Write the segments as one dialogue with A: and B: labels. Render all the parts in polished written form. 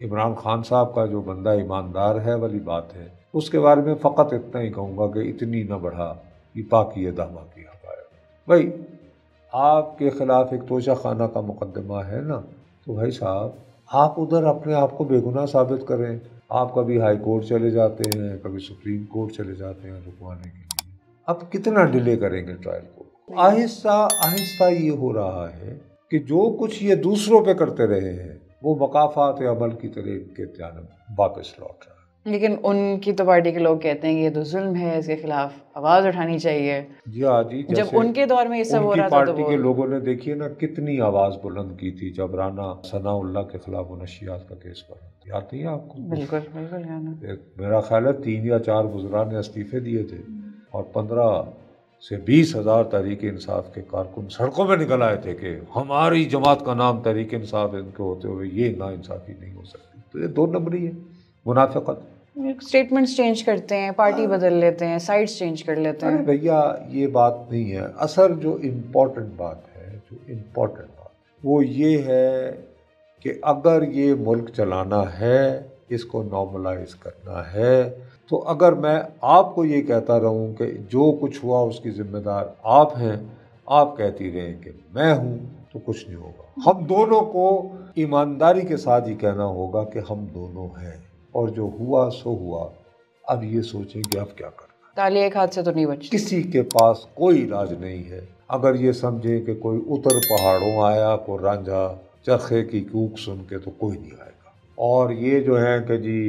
A: عمران خان صاحب کا جو بندہ ایماندار ہے والی بات ہے، اس کے بارے میں فقط اتنا ہی کہوں گا کہ اتنی نہ بڑھا یہ پاکی دامہ کی حقائق۔ بھائی آپ کے خلاف ایک توشہ خانہ کا مقدمہ ہے نا، تو بھائی صاحب آپ ادھر اپنے آپ کو بے گناہ ثابت کریں۔ آپ کبھی ہائی کورٹ چلے جاتے ہیں، کبھی سپریم کورٹ چلے جاتے ہیں رکوانے کے لیے، اب کتنا ڈیلے کریں گے ٹرائل کو؟ آہستہ آہستہ یہ ہو رہا ہے کہ جو کچھ یہ دوسروں پہ کرتے رہے ہیں وہ مقافات عمل کی طرح ان کے جانب واپس لوٹ رہا ہے۔
B: لیکن ان کی تو پارٹی کے لوگ کہتے ہیں کہ یہ تو ظلم ہے، اس کے خلاف آواز اٹھانی چاہیے۔
A: جی ہاں جی،
B: جب ان کے دور میں یہ سب ہو رہا تھا تو
A: پارٹی کے لوگوں نے دیکھیے نا کتنی آواز بلند کی تھی جب رانا ثناء اللہ کے خلاف منشیات کا کیس پڑا، یاد نہیں ہے آپ کو؟
B: بالکل بالکل یاد ہے۔
A: میرا خیال ہے 3 یا 4 وزراء نے استعفے دیے تھے اور 15 سے 20 ہزار تحریک انصاف کے کارکن سڑکوں میں نکل آئے تھے کہ ہماری جماعت کا نام تحریک انصاف، ان کے ہوتے ہوئے یہ نا انصافی نہیں ہو سکتی۔ تو یہ 2 نمبری ہے، منافقت۔
B: اسٹیٹمنٹس چینج کرتے ہیں، پارٹی بدل لیتے ہیں، سائڈس چینج کر لیتے ہیں۔
A: ارے بھیا یہ بات نہیں ہے، اصل جو امپورٹنٹ بات وہ یہ ہے کہ اگر یہ ملک چلانا ہے، اس کو نارملائز کرنا ہے، تو اگر میں آپ کو یہ کہتا رہوں کہ جو کچھ ہوا اس کی ذمہ دار آپ ہیں، آپ کہتی رہیں کہ میں ہوں، تو کچھ نہیں ہوگا۔ ہم دونوں کو ایمانداری کے ساتھ ہی کہنا ہوگا کہ ہم دونوں ہیں، اور جو ہوا سو ہوا، اب یہ سوچیں کہ اب کیا کرنا۔
B: تالی ایک ہاتھ سے تو نہیں بچتی،
A: کسی کے پاس کوئی علاج نہیں ہے۔ اگر یہ سمجھیں کہ کوئی اتر پہاڑوں آیا کو رانجھا چرخے کی کوک سن کے، تو کوئی نہیں آئے گا۔ اور یہ جو ہے کہ جی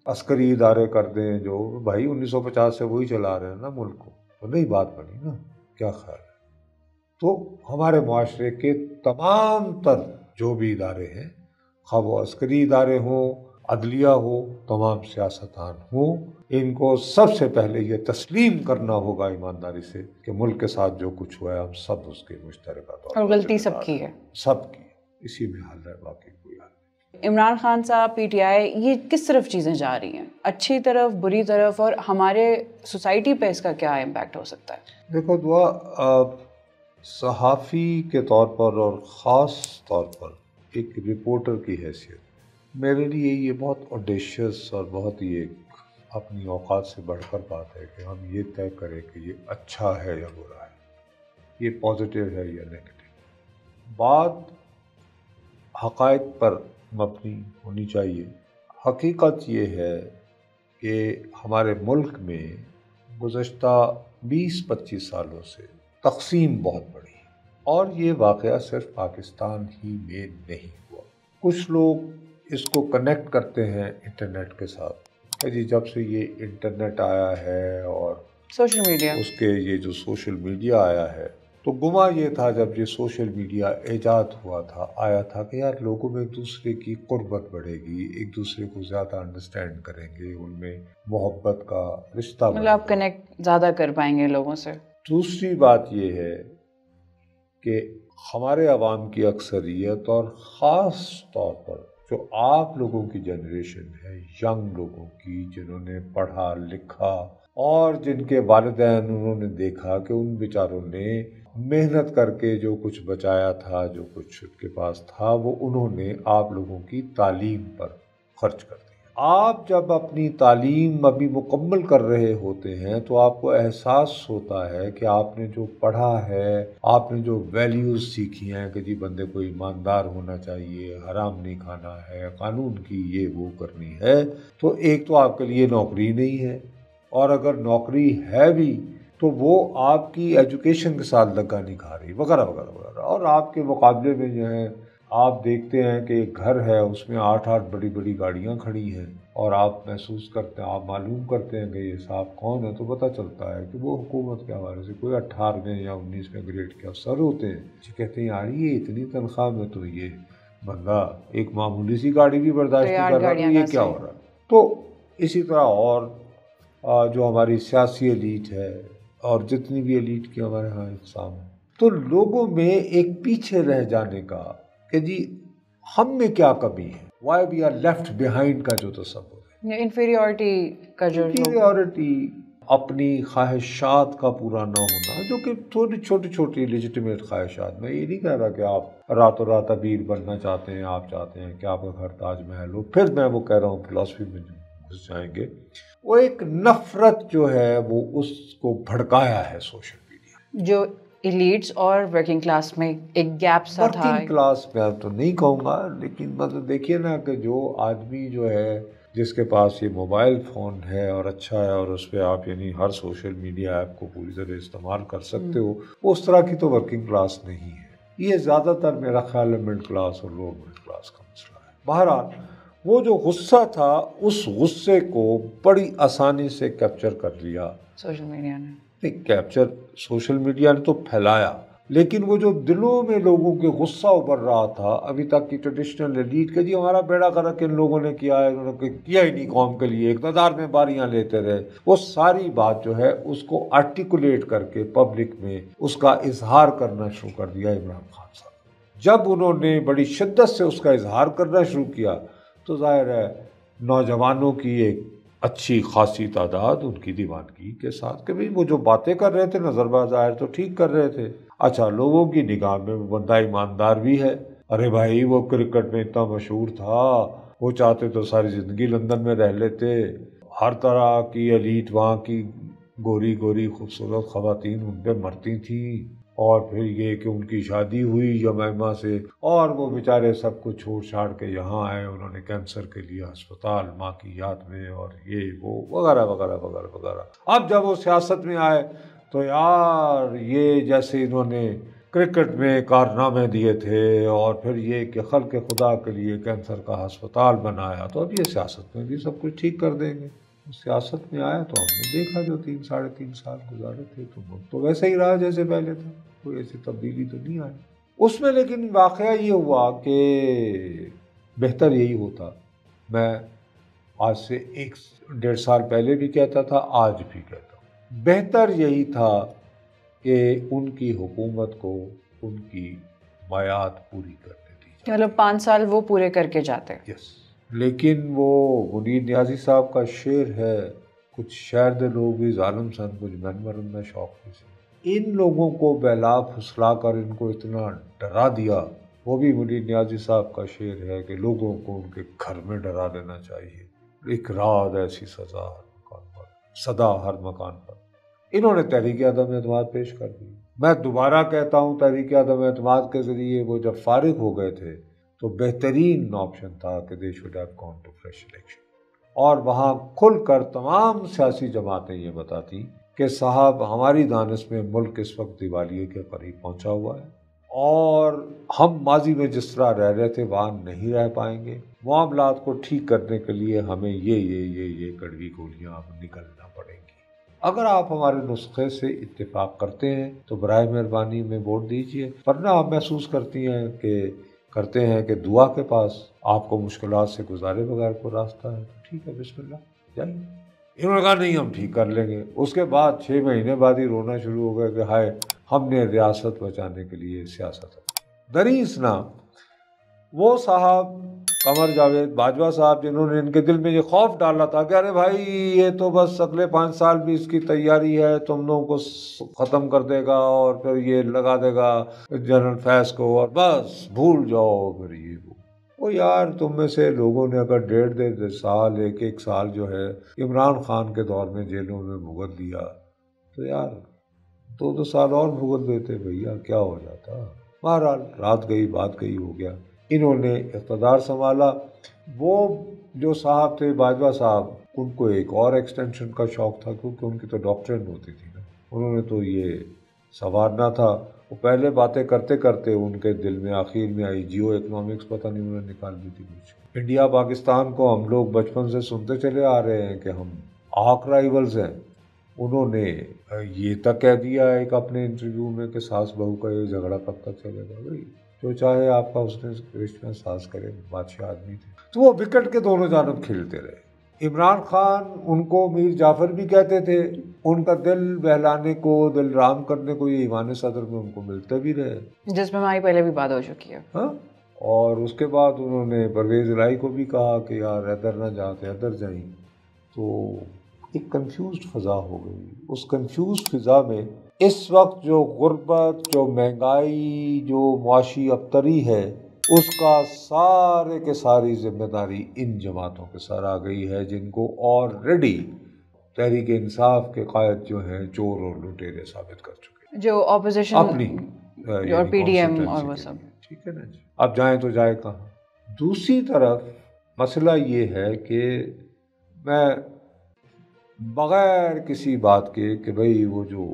A: عسکری ادارے کر دیں، جو بھائی 1950 سے وہی چلا رہے ہیں نا ملک کو، تو نہیں بات بنی نا، کیا خیال ہے؟ تو ہمارے معاشرے کے تمام تر جو بھی ادارے ہیں، خواہ وہ عسکری ادارے ہوں، عدلیہ ہو، تمام سیاستدان ہوں، ان کو سب سے پہلے یہ تسلیم کرنا ہوگا ایمانداری سے کہ ملک کے ساتھ جو کچھ ہوا ہے ہم سب اس کے مشترکہ طور پر،
B: اور غلطی سب کی ہے،
A: سب کی، اسی میں حل ہے، باقی کوئی حل نہیں۔
B: عمران خان صاحب، پی ٹی آئی، یہ کس طرف چیزیں جا رہی ہیں؟ اچھی طرف، بری طرف؟ اور ہمارے سوسائٹی پہ اس کا کیا امپیکٹ ہو سکتا ہے؟
A: دیکھو دعا، صحافی کے طور پر اور خاص طور پر ایک رپورٹر کی حیثیت میرے لیے یہ بہت اوڈیشیس اور بہت ہی ایک اپنی اوقات سے بڑھ کر بات ہے کہ ہم یہ طے کریں کہ یہ اچھا ہے یا برا ہے، یہ پازیٹیو ہے یا نیگیٹو۔ بات حقائق پر مبنی ہونی چاہیے۔ حقیقت یہ ہے کہ ہمارے ملک میں گزشتہ 20-25 سالوں سے تقسیم بہت بڑی ہے، اور یہ واقعہ صرف پاکستان ہی میں نہیں ہوا۔ کچھ لوگ اس کو کنیکٹ کرتے ہیں انٹرنیٹ کے ساتھ کہ جی جب سے یہ انٹرنیٹ آیا ہے اور
B: سوشل میڈیا،
A: اس کے یہ جو سوشل میڈیا آیا ہے، تو گما یہ تھا جب یہ سوشل میڈیا ایجاد ہوا تھا، آیا تھا کہ یار لوگوں میں ایک دوسرے کی قربت بڑھے گی، ایک دوسرے کو زیادہ انڈرسٹینڈ کریں گے، ان میں محبت کا رشتہ بڑھے گا،
B: آپ کنیکٹ زیادہ کر پائیں گے لوگوں سے۔
A: دوسری بات یہ ہے کہ ہمارے عوام کی اکثریت اور خاص طور پر جو آپ لوگوں کی جنریشن ہے، ینگ لوگوں کی، جنہوں نے پڑھا لکھا اور جن کے والدین انہوں نے دیکھا کہ ان بیچاروں نے محنت کر کے جو کچھ بچایا تھا، جو کچھ ان کے پاس تھا، وہ انہوں نے آپ لوگوں کی تعلیم پر خرچ کر دیا۔ آپ جب اپنی تعلیم ابھی مکمل کر رہے ہوتے ہیں تو آپ کو احساس ہوتا ہے کہ آپ نے جو پڑھا ہے، آپ نے جو ویلیوز سیکھی ہیں کہ جی بندے کو ایماندار ہونا چاہیے، حرام نہیں کھانا ہے، قانون کی یہ وہ کرنی ہے، تو ایک تو آپ کے لیے نوکری نہیں ہے، اور اگر نوکری ہے بھی تو وہ آپ کی ایجوکیشن کے ساتھ لگا نہیں کھا رہی، وغیرہ وغیرہ وغیرہ۔ اور آپ کے مقابلے میں جو ہے آپ دیکھتے ہیں کہ ایک گھر ہے، اس میں 8 بڑی بڑی گاڑیاں کھڑی ہیں، اور آپ محسوس کرتے ہیں، آپ معلوم کرتے ہیں کہ یہ صاحب کون ہے، تو پتہ چلتا ہے کہ وہ حکومت کے حوالے سے کوئی 18ویں یا 19ویں گریڈ کے افسر ہوتے ہیں، جو کہتے ہیں یار یہ اتنی تنخواہ میں تو یہ بندہ ایک معمولی سی گاڑی بھی برداشت نہیں کر رہا، تو یہ کیا ہو رہا ہے۔ تو اسی طرح اور جو ہماری سیاسی ایلیٹ ہے اور جتنی بھی ایلیٹ کی ہمارے ہاں اقسام ہیں، تو لوگوں میں ایک پیچھے رہ جانے کا کہ جی ہم میں کیا کمی ہے، why we are left behind کا جو تصور ہے،
B: انفیریورٹی کا جو
A: انفیریورٹی اپنی خواہشات کا پورا نہ ہونا، جو کہ تھوڑی چھوٹی چھوٹی لیجٹیمیٹ خواہشات. میں یہ نہیں کہہ رہا کہ آپ راتوں رات امیر بننا چاہتے ہیں، آپ چاہتے ہیں کہ آپ کا گھر تاج محل ہو، پھر میں وہ کہہ رہا ہوں فلاسفی میں گھس جائیں گے. وہ ایک نفرت جو ہے وہ اس کو بھڑکایا ہے سوشل میڈیا.
B: جو ایلیٹس اور ورکنگ کلاس میں ایک گیپ سا تھا.
A: ورکنگ کلاس میں تو نہیں کہوں گا، لیکن مطلب دیکھیے نا کہ جو آدمی جو ہے جس کے پاس یہ موبائل فون ہے اور اچھا ہے اور اس پہ آپ یعنی ہر سوشل میڈیا ایپ کو پوری طرح استعمال کر سکتے ہو، اس طرح کی تو ورکنگ کلاس نہیں ہے. یہ زیادہ تر میرا خیال ہے مڈل کلاس اور لوور مڈل کلاس کا مسئلہ ہے. بہرحال وہ جو غصہ تھا اس غصے کو بڑی آسانی سے کیپچر کر لیا
B: سوشل میڈیا نے.
A: کیپچر سوشل میڈیا نے تو پھیلایا، لیکن وہ جو دلوں میں لوگوں کے غصہ ابھر رہا تھا ابھی تک کی ٹریڈیشنل ایلیٹ کہ جی ہمارا بیڑا غرق ان لوگوں نے کیا ہے، انہوں نے کیا ہی نہیں قوم کے لیے، اقتدار میں باریاں لیتے رہے، وہ ساری بات جو ہے اس کو آرٹیکولیٹ کر کے پبلک میں اس کا اظہار کرنا شروع کر دیا عمران خان صاحب. جب انہوں نے بڑی شدت سے اس کا اظہار کرنا شروع کیا تو ظاہر ہے نوجوانوں کی ایک اچھی خاصی تعداد ان کی دیوانگی کے ساتھ کہ بھئی وہ جو باتیں کر رہے تھے نظر بظاہر تو ٹھیک کر رہے تھے. اچھا لوگوں کی نگاہ میں وہ بندہ ایماندار بھی ہے. ارے بھائی وہ کرکٹ میں اتنا مشہور تھا، وہ چاہتے تو ساری زندگی لندن میں رہ لیتے. ہر طرح کی ایلیٹ وہاں کی گوری گوری خوبصورت خواتین ان پہ مرتی تھیں، اور پھر یہ کہ ان کی شادی ہوئی یمامہ سے اور وہ بیچارے سب کو چھوڑ چھاڑ کے یہاں آئے. انہوں نے کینسر کے لیے ہسپتال ماں کی یاد میں اور یہ وہ وغیرہ وغیرہ وغیرہ وغیرہ. اب جب وہ سیاست میں آئے تو یار یہ جیسے انہوں نے کرکٹ میں کارنامے دیے تھے اور پھر یہ کہ خلق خدا کے لیے کینسر کا ہسپتال بنایا، تو اب یہ سیاست میں بھی سب کچھ ٹھیک کر دیں گے. سیاست میں آیا تو ہم نے دیکھا جو 3 ساڑھے 3 سال گزارے تھے تو ویسے ہی رہا جیسے پہلے تھا، کوئی ایسی تبدیلی تو نہیں آئی اس میں. لیکن واقعہ یہ ہوا کہ بہتر یہی ہوتا، میں آج سے 1.5 سال پہلے بھی کہتا تھا، آج بھی کہتا ہوں، بہتر یہی تھا کہ ان کی حکومت کو ان کی میعاد پوری کرنے دی.
B: مطلب 5 سال وہ پورے کر کے جاتے.
A: یس. لیکن وہ منیر نیازی صاحب کا شعر ہے، کچھ شہر دے لوگ بھی ظالم سن، کچھ من مرن میں شوق بھی سے. ان لوگوں کو بہلا پھسلا کر ان کو اتنا ڈرا دیا. وہ بھی منیر نیازی صاحب کا شعر ہے کہ لوگوں کو ان کے گھر میں ڈرا دینا چاہیے. ایک رات ایسی سزا ہر مکان پر، صدا ہر مکان پر. انہوں نے تحریک عدم اعتماد پیش کر دی. میں دوبارہ کہتا ہوں تحریک عدم اعتماد کے ذریعے وہ جب فارغ ہو گئے تھے تو بہترین آپشن تھا کہ they should have gone to fresh election. اور وہاں کھل کر تمام سیاسی جماعتیں یہ بتاتی کہ صاحب ہماری دانش میں ملک اس وقت دیوالیے کے قریب پہنچا ہوا ہے اور ہم ماضی میں جس طرح رہ رہے تھے وہاں نہیں رہ پائیں گے. معاملات کو ٹھیک کرنے کے لیے ہمیں یہ کڑوی گولیاں اب نکلنا پڑیں گی. اگر آپ ہمارے نسخے سے اتفاق کرتے ہیں تو برائے مہربانی میں ووٹ دیجئے، ورنہ آپ محسوس کرتے ہیں کہ دعا کے پاس آپ کو مشکلات سے گزارے بغیر کو راستہ ہے تو ٹھیک ہے بسم اللہ جائیے. انہوں نے کہا نہیں ہم ٹھیک کر لیں گے. اس کے بعد 6 مہینے بعد ہی رونا شروع ہو گیا کہ ہائے ہم نے ریاست بچانے کے لیے سیاست. دریس نا وہ صاحب قمر جاوید باجوہ صاحب جنہوں نے ان کے دل میں یہ خوف ڈالا تھا کہ ارے بھائی یہ تو بس اگلے 5 سال بھی اس کی تیاری ہے، تم لوگوں کو ختم کر دے گا اور پھر یہ لگا دے گا جنرل فیض کو اور بس بھول جاؤ. پھر یہ وہ یار تم میں سے لوگوں نے اگر 1.5 سال 1 سال جو ہے عمران خان کے دور میں جیلوں میں بھگت دیا تو یار 2 سال اور بھگت دیتے بھیا کیا ہو جاتا. بہرحال رات گئی بات گئی ہو گیا. انہوں نے اقتدار سنبھالا. وہ جو صاحب تھے باجوہ صاحب ان کو ایک اور ایکسٹینشن کا شوق تھا کیونکہ ان کی تو ڈاکٹرین ہوتی تھی نا، انہوں نے تو یہ سنوارنا تھا. وہ پہلے باتیں کرتے کرتے ان کے دل میں آخر میں آئی جیو اکنامکس، پتہ نہیں انہوں نے نکال دی تھی کچھ. انڈیا پاکستان کو ہم لوگ بچپن سے سنتے چلے آ رہے ہیں کہ ہم آرک رائیولز ہیں. انہوں نے یہ تک کہہ دیا ایک اپنے انٹرویو میں کہ ساس بہو کا یہ جھگڑا کب تک چلے گا. بھائی جو چاہے آپ کا اس نے رشتہ ساز کرے، بادشاہ آدمی تھے. تو وہ وکٹ کے دونوں جانب کھیلتے رہے. عمران خان ان کو میر جعفر بھی کہتے تھے، ان کا دل بہلانے کو دل رام کرنے کو یہ ایوان صدر میں ان کو ملتے بھی رہے،
B: جس میں ہماری پہلے بھی بات ہو چکی ہے.
A: ہاں. اور اس کے بعد انہوں نے پرویز الہی کو بھی کہا کہ یار ادھر نہ جاتے ادھر جائیں. تو ایک کنفیوزڈ فضا ہو گئی. اس کنفیوزڈ فضا میں اس وقت جو غربت، جو مہنگائی، جو معاشی ابتری ہے، اس کا سارے کے ساری ذمہ داری ان جماعتوں کے سر آ گئی ہے، جن کو آلریڈی تحریک انصاف کے قائد جو ہیں چور اور لٹیرے ثابت کر چکے ہیں،
B: جو اپوزیشن
A: اپنی
B: اور پی ڈی ایم اور وہ سب.
A: ٹھیک ہے نا جی. اب جائیں تو جائے کہاں. دوسری طرف مسئلہ یہ ہے کہ میں بغیر کسی بات کے کہ بھئی وہ جو